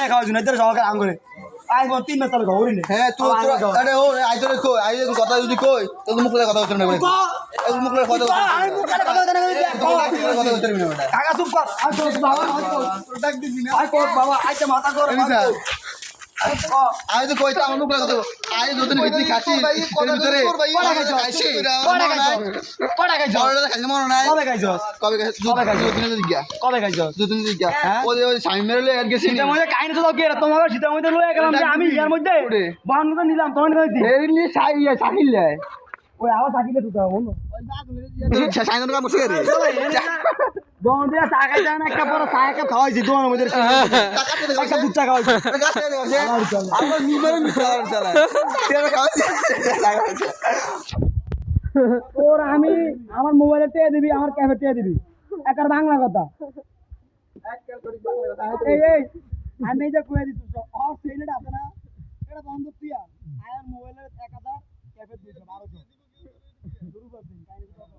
না খাওয়া জন্য এদের সবাই আম করে আই গো 3 মাস তাহলে ঘুরি না হ্যাঁ তো আরে ও আই তোরে কই আই কথা যদি কই তো মুখ লাগে কথা বলতে না এই মুখ লাগে কথা আই মুখ লাগে কথা বলতে না কথা বলতে না কাকা চুপ কর আর তো বাবা ডাক দিবি না আই কর বাবা আইতে মাথা কর আই তো কইতা আমার মুখ লাগে কথা আই দুদিন ভিতরে খাসি ভিতরে পড়া খাইছো খাইছি পড়া খাইছো বড়টা খাইছি মনে নাই কবে খাইছো কবে খাইছি দুদিন দিগা কবে খাইছো দুদিন দিগা ওই স্বামী মেরে আর গেছি শীতের মধ্যে কাহিনী তো কি তোমার শীতের মধ্যে লয়ে গেলাম যে আমি ইয়ার মধ্যে বহন তো নিলাম তখন কইছি এরিলি সাকিল লাই ওই আবার সাকিলে তুই দাও বলো সাইন কাম করছে রে বহন দিয়া চা খাই যায় না একটা বড় চা কাপ খাওয়াইছি তোমার মধ্যে একটা দুধ চা খাওয়াইছি আমার নিবেন মিটার চালা তেরা খাওয়াছি তোর আমি আমার মোবাইলে টিয়া দিবি আমার ক্যাফে টিয়া দিবি একার বাংলা কথা এই এই আমি যে কইয়া দিছি আর সেলেট আছে না এটা বন্ধ তুইয়া আয়ার মোবাইলের 1000 ক্যাফে 1200 শুরু কর দিন কাহিনী কথা